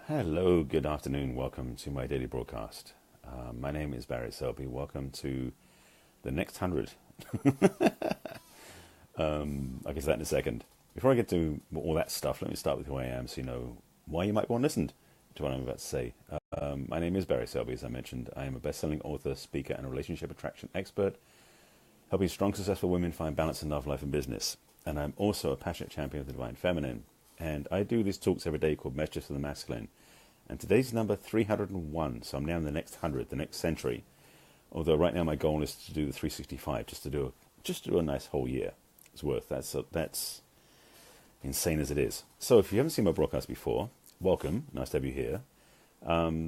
Hello, good afternoon. Welcome to my daily broadcast. My name is Barry Selby. Welcome to the next 100. I'll get to that in a second. Before I get to all that stuff, let me start with who I am so you know why you might want to listen to what I'm about to say. My name is Barry Selby, as I mentioned. I am a best-selling author, speaker, and a relationship attraction expert, helping strong, successful women find balance in love, life, and business. And I'm also a passionate champion of the divine feminine. And I do these talks every day called Messages for the Masculine. And today's number 301, so I'm now in the next 100, the next century. Although right now my goal is to do the 365, just to do a nice whole year. It's worth that's insane as it is. So if you haven't seen my broadcast before, welcome. Nice to have you here.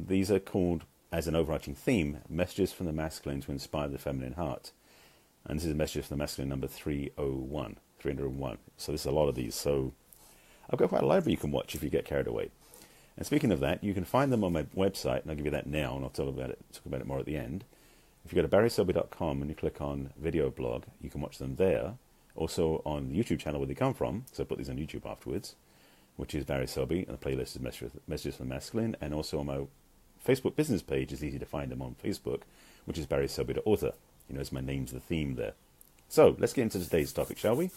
These are called, as an overarching theme, Messages from the Masculine to Inspire the Feminine Heart. And this is a Messages from the Masculine number 301. So there's a lot of these. So I've got quite a library you can watch if you get carried away. And speaking of that, you can find them on my website, and I'll give you that now, and I'll talk about it more at the end. If you go to barryselby.com and you click on video blog, you can watch them there. Also on the YouTube channel where they come from, so I put these on YouTube afterwards, which is Barry Selby, and the playlist is Messages from the Masculine, and also on my Facebook business page, it's easy to find them on Facebook, which is Barry Selby the author. You notice my name's the theme there. So let's get into today's topic, shall we?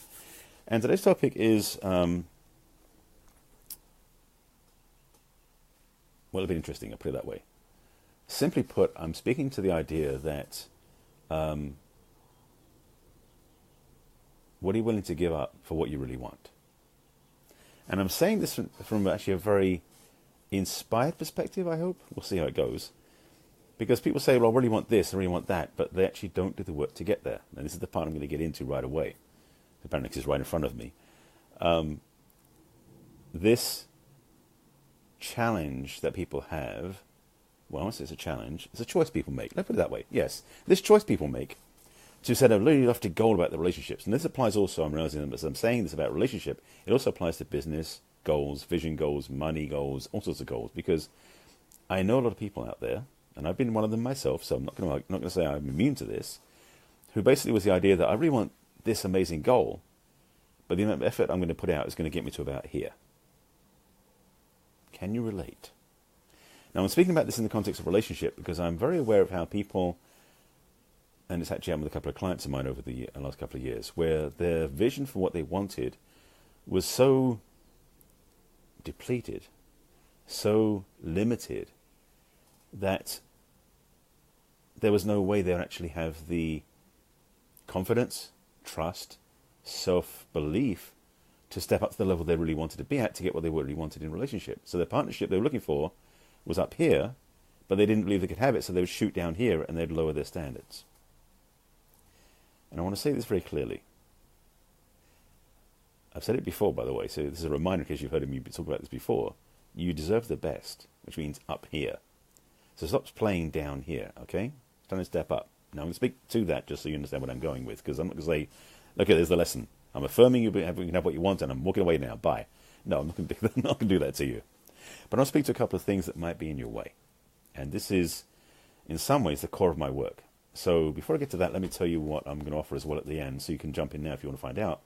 And today's topic is well, a bit interesting, I'll put it that way. Simply put, I'm speaking to the idea that what are you willing to give up for what you really want? And I'm saying this from actually a very inspired perspective, I hope. We'll see how it goes. Because people say, well, I really want this, I really want that, but they actually don't do the work to get there. And this is the part I'm going to get into right away. Apparently, it's right in front of me. This challenge that people have, well, I won't say it's a challenge, it's a choice people make. Let's put it that way. Yes, this choice people make to set a really lofty goal about the relationships. And this applies also, I'm realizing that as I'm saying this about relationship, it also applies to business goals, vision goals, money goals, all sorts of goals. Because I know a lot of people out there, and I've been one of them myself, so I'm not going to say I'm immune to this, who basically was the idea that I really want this amazing goal, but the amount of effort I'm going to put out is going to get me to about here. Can you relate? Now, I'm speaking about this in the context of relationship because I'm very aware of how people, and it's actually happened with a couple of clients of mine over the last couple of years, where their vision for what they wanted was so depleted, so limited, that there was no way they would actually have the confidence, trust, self-belief to step up to the level they really wanted to be at to get what they really wanted in a relationship. So the partnership they were looking for was up here, but they didn't believe they could have it, so they would shoot down here and they'd lower their standards. And I want to say this very clearly. I've said it before, by the way, so this is a reminder in case you've heard me talk about this before. You deserve the best, which means up here. So stop playing down here, okay? It's time to step up. Now I'm going to speak to that just so you understand what I'm going with, because I'm not going to say, okay, there's the lesson. I'm affirming you can have what you want, and I'm walking away now. Bye. No, I'm not going to do that to you. But I'll speak to a couple of things that might be in your way. And this is, in some ways, the core of my work. So before I get to that, let me tell you what I'm going to offer as well at the end, so you can jump in now if you want to find out.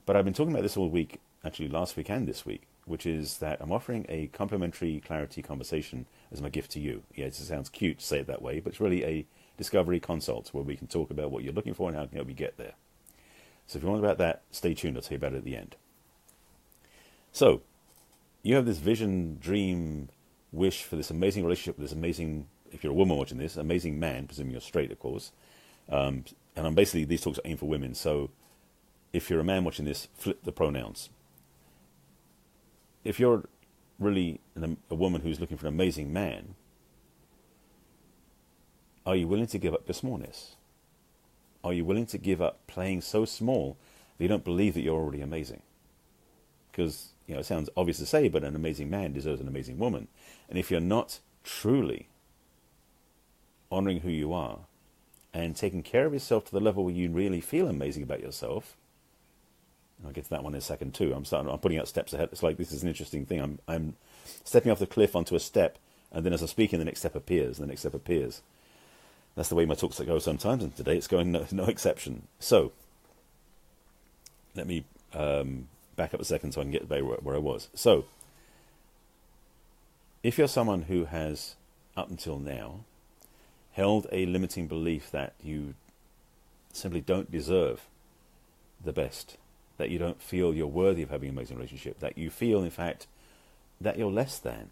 But I've been talking about this all week, actually last week and this week, which is that I'm offering a complimentary clarity conversation as my gift to you. Yeah, it sounds cute to say it that way, but it's really a discovery consult where we can talk about what you're looking for and how can help you get there. So if you want about that, stay tuned. I'll tell you about it at the end. So, you have this vision, dream, wish for this amazing relationship with this amazing, if you're a woman watching this, amazing man, presuming you're straight, of course. And I'm basically, these talks are aimed for women. So, if you're a man watching this, flip the pronouns. If you're really a woman who's looking for an amazing man, are you willing to give up your smallness? Are you willing to give up playing so small that you don't believe that you're already amazing? Because, it sounds obvious to say, but an amazing man deserves an amazing woman. And if you're not truly honoring who you are and taking care of yourself to the level where you really feel amazing about yourself, and I'll get to that one in a second too. I'm putting out steps ahead. It's like this is an interesting thing. I'm stepping off the cliff onto a step, and then as I'm speaking, the next step appears, and the next step appears. That's the way my talks go sometimes, and today it's going no exception. So, let me back up a second so I can get where I was. So, If you're someone who has, up until now, held a limiting belief that you simply don't deserve the best, that you don't feel you're worthy of having an amazing relationship, that you feel, in fact, that you're less than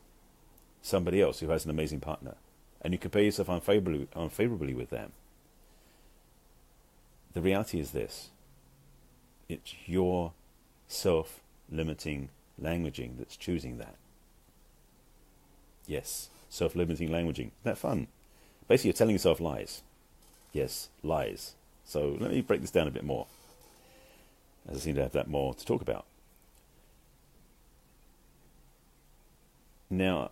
somebody else who has an amazing partner, and you compare yourself unfavorably with them, the reality is this: it's your self-limiting languaging that's choosing that. Yes, self-limiting languaging. Isn't that fun? Basically, you're telling yourself lies. Yes, lies. So let me break this down a bit more, as I seem to have that more to talk about. Now,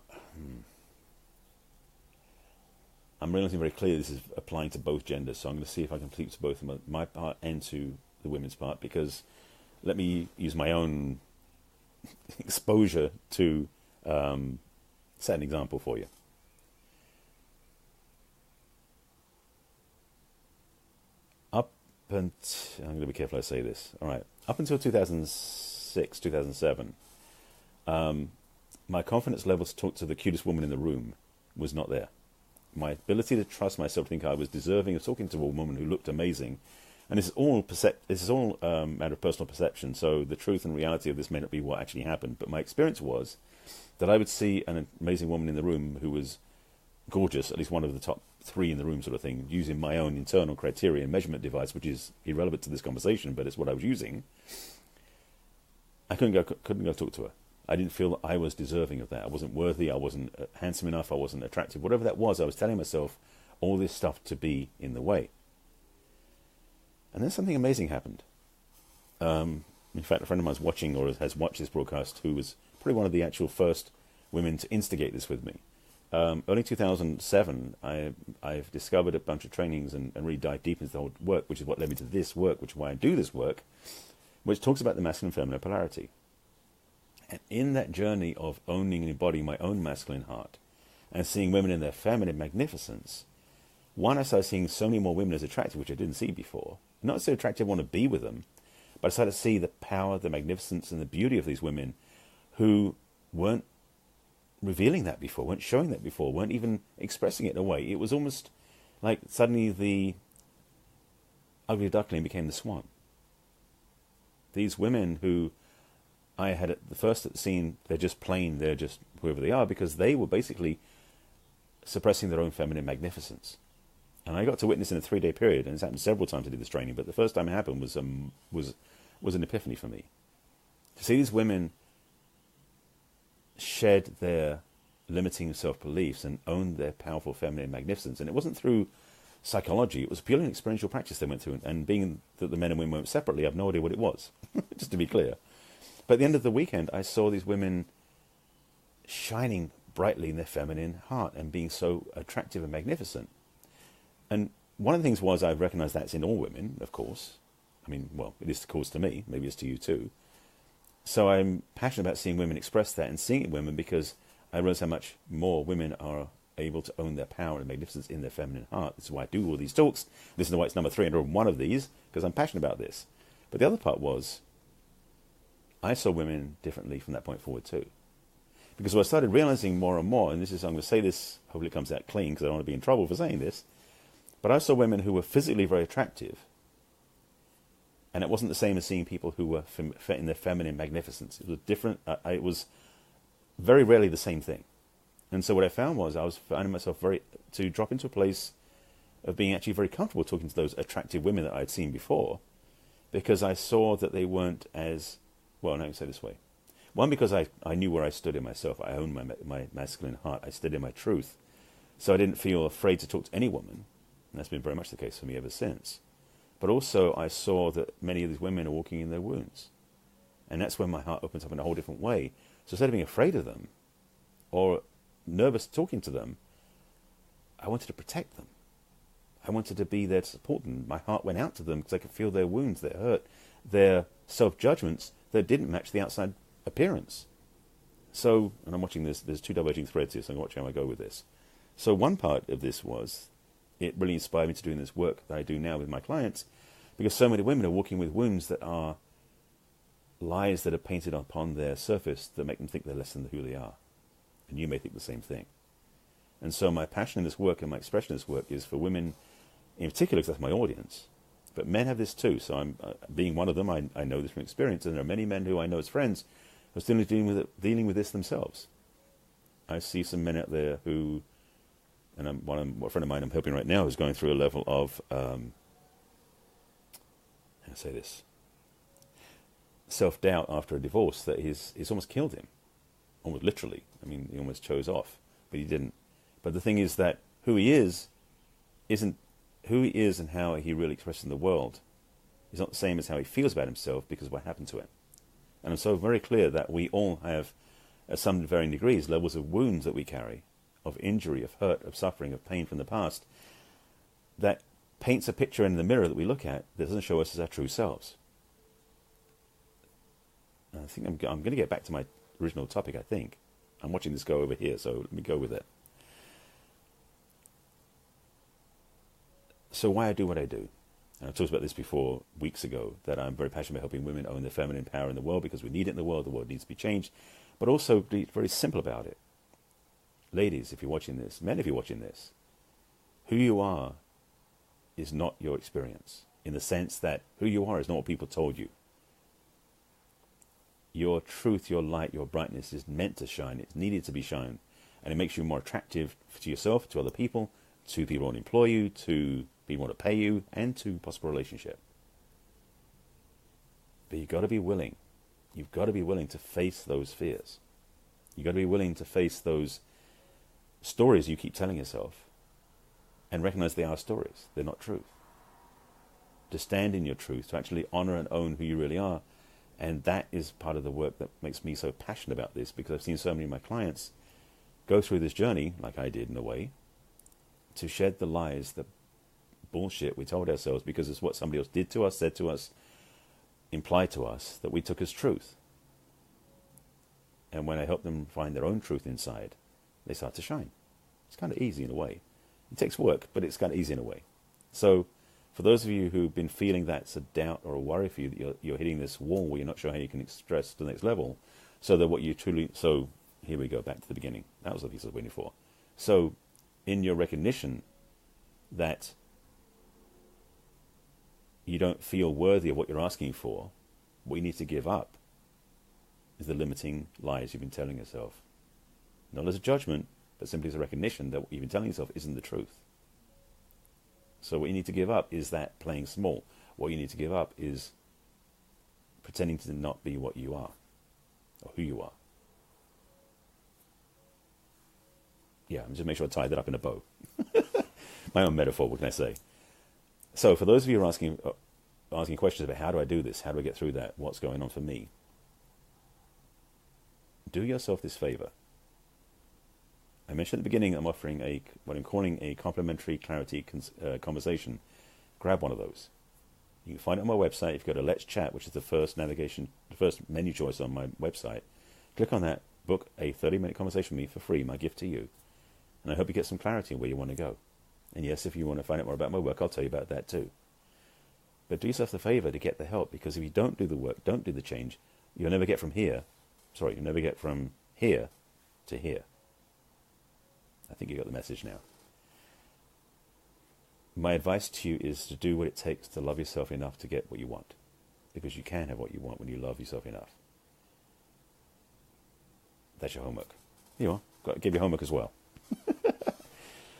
I'm realizing very clearly this is applying to both genders, so I'm going to see if I can speak to both my part and to the women's part, because let me use my own exposure to set an example for you. I'm going to be careful I say this. All right. Up until 2006, 2007, my confidence levels to talk to the cutest woman in the room was not there. My ability to trust myself to think I was deserving of talking to a woman who looked amazing. And this is all a matter of personal perception, so the truth and reality of this may not be what actually happened. But my experience was that I would see an amazing woman in the room who was gorgeous, at least one of the top 3 in the room sort of thing, using my own internal criteria and measurement device, which is irrelevant to this conversation, but it's what I was using. I couldn't go talk to her. I didn't feel that I was deserving of that. I wasn't worthy, I wasn't handsome enough, I wasn't attractive. Whatever that was, I was telling myself all this stuff to be in the way. And then something amazing happened. In fact, a friend of mine is watching, or has watched this broadcast, who was probably one of the actual first women to instigate this with me. Early 2007, I've discovered a bunch of trainings and really dived deep into the whole work, which is what led me to this work, which is why I do this work, which talks about the masculine and feminine polarity. And in that journey of owning and embodying my own masculine heart and seeing women in their feminine magnificence, one, I started seeing so many more women as attractive, which I didn't see before. Not so attractive I want to be with them, but I started to see the power, the magnificence, and the beauty of these women who weren't revealing that before, weren't showing that before, weren't even expressing it in a way. It was almost like suddenly the ugly duckling became the swan. These women who I had at the first seen, they're just plain, they're just whoever they are, because they were basically suppressing their own feminine magnificence. And I got to witness in a 3-day period, and it's happened several times I did this training, but the first time it happened was an epiphany for me. To see these women shed their limiting self-beliefs and own their powerful feminine magnificence. And it wasn't through psychology, it was purely an experiential practice they went through. And being that the men and women went separately, I have no idea what it was, just to be clear. But at the end of the weekend, I saw these women shining brightly in their feminine heart and being so attractive and magnificent. And one of the things was, I've recognized that's in all women, of course. I mean, well, it is of course to me, maybe it's to you too. So I'm passionate about seeing women express that and seeing it in women, because I realize how much more women are able to own their power and magnificence in their feminine heart. This is why I do all these talks. This is why it's number 301 of these, because I'm passionate about this. But the other part was, I saw women differently from that point forward too. Because what I started realizing more and more, and this is, I'm going to say this, hopefully it comes out clean, because I don't want to be in trouble for saying this, but I saw women who were physically very attractive, and it wasn't the same as seeing people who were in their feminine magnificence. It was different. It was very rarely the same thing. And so what I found was, I was finding myself to drop into a place of being actually very comfortable talking to those attractive women that I had seen before, because I saw that they weren't as, well, no, I can say it this way. One, because I knew where I stood in myself. I owned my masculine heart. I stood in my truth. So I didn't feel afraid to talk to any woman. And that's been very much the case for me ever since. But also I saw that many of these women are walking in their wounds. And that's when my heart opens up in a whole different way. So instead of being afraid of them or nervous talking to them, I wanted to protect them. I wanted to be there to support them. My heart went out to them because I could feel their wounds, their hurt, their self-judgments that didn't match the outside appearance. So, and I'm watching this, there's 2 diverging threads here, so I'm watching how I go with this. So one part of this was, it really inspired me to doing this work that I do now with my clients, because so many women are walking with wounds that are lies that are painted upon their surface that make them think they're less than who they are. And you may think the same thing. And so my passion in this work and my expression in this work is for women in particular, because that's my audience. But men have this too. So I'm being one of them. I know this from experience. And there are many men who I know as friends who are still dealing with this themselves. I see some men out there who, and a friend of mine I'm helping right now is going through a level of, how do I say this, self-doubt after a divorce that it's almost killed him, almost literally. I mean, he almost chose off, but he didn't. But the thing is that who he is isn't who he is, and how he really expresses in the world is not the same as how he feels about himself because of what happened to him. And I'm so very clear that we all have, at some varying degrees, levels of wounds that we carry, of injury, of hurt, of suffering, of pain from the past, that paints a picture in the mirror that we look at that doesn't show us as our true selves. And I think I'm going to get back to my original topic, I think. I'm watching this go over here, so let me go with it. So why I do what I do. And I've talked about this before, weeks ago, that I'm very passionate about helping women own their feminine power in the world because we need it in the world needs to be changed, but also be very simple about it. Ladies, if you're watching this, men, if you're watching this, who you are is not your experience, in the sense that who you are is not what people told you. Your truth, your light, your brightness is meant to shine. It's needed to be shown. And it makes you more attractive to yourself, to other people, to people who want to employ you, to people who want to pay you, and to possible relationship. But you've got to be willing. You've got to be willing to face those fears. You've got to be willing to face those stories you keep telling yourself and recognize they are stories. They're not truth. To stand in your truth, to actually honor and own who you really are. And that is part of the work that makes me so passionate about this, because I've seen so many of my clients go through this journey, like I did in a way, to shed the lies, the bullshit we told ourselves because it's what somebody else did to us, said to us, implied to us, that we took as truth. And when I help them find their own truth inside, they start to shine. It's kind of easy in a way. It takes work, but it's kind of easy in a way. So for those of you who've been feeling that's a doubt or a worry for you, that you're hitting this wall where you're not sure how you can express to the next level, so that what you truly... So here we go, back to the beginning. That was the piece I was waiting for. So in your recognition that you don't feel worthy of what you're asking for, what you need to give up is the limiting lies you've been telling yourself. Not as a judgment, but simply as a recognition that what you've been telling yourself isn't the truth. So what you need to give up is that playing small. What you need to give up is pretending to not be what you are, or who you are. Yeah, I'm just make sure I tie that up in a bow. My own metaphor, what can I say? So for those of you who are asking questions about how do I do this, how do I get through that, what's going on for me, do yourself this favor. I mentioned at the beginning I'm offering what I'm calling a complimentary clarity conversation. Grab one of those. You can find it on my website. If you go to Let's Chat, which is the first menu choice on my website, click on that, book a 30-minute conversation with me for free, my gift to you. And I hope you get some clarity on where you want to go. And yes, if you want to find out more about my work, I'll tell you about that too. But do yourself the favor to get the help, because if you don't do the work, don't do the change, you'll never get from here to here. I think you got the message now. My advice to you is to do what it takes to love yourself enough to get what you want, because you can have what you want when you love yourself enough. That's your homework. Here you are. Got to give you homework as well.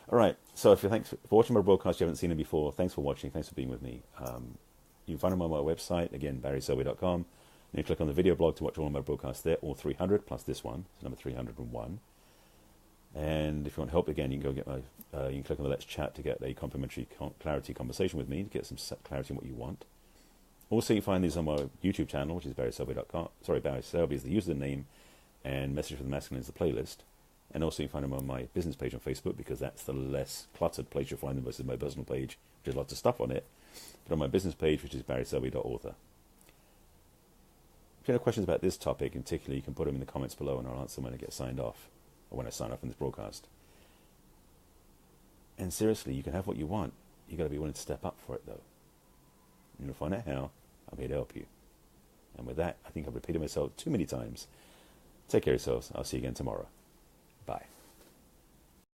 All right. So thanks for watching my broadcast. You haven't seen it before. Thanks for watching. Thanks for being with me. You can find them on my website, again, barryselby.com. And you click on the video blog to watch all of my broadcasts there, all 300 plus this one. It's number 301. And if you want help, again, you can go get you can click on the Let's Chat to get a complimentary clarity conversation with me to get some clarity on what you want. Also, you find these on my YouTube channel, which is barryselby.com. Sorry, Barry Selby is the username, and Message for the Masculine is the playlist. And also you can find them on my business page on Facebook, because that's the less cluttered place you'll find them versus my personal page, which has lots of stuff on it. But on my business page, which is barryselby.author. If you have questions about this topic in particular, you can put them in the comments below and I'll answer them when I get signed off, or when I sign off on this broadcast. And seriously, you can have what you want. You've got to be willing to step up for it, though. And you'll find out how. I'm here to help you. And with that, I think I've repeated myself too many times. Take care of yourselves. I'll see you again tomorrow.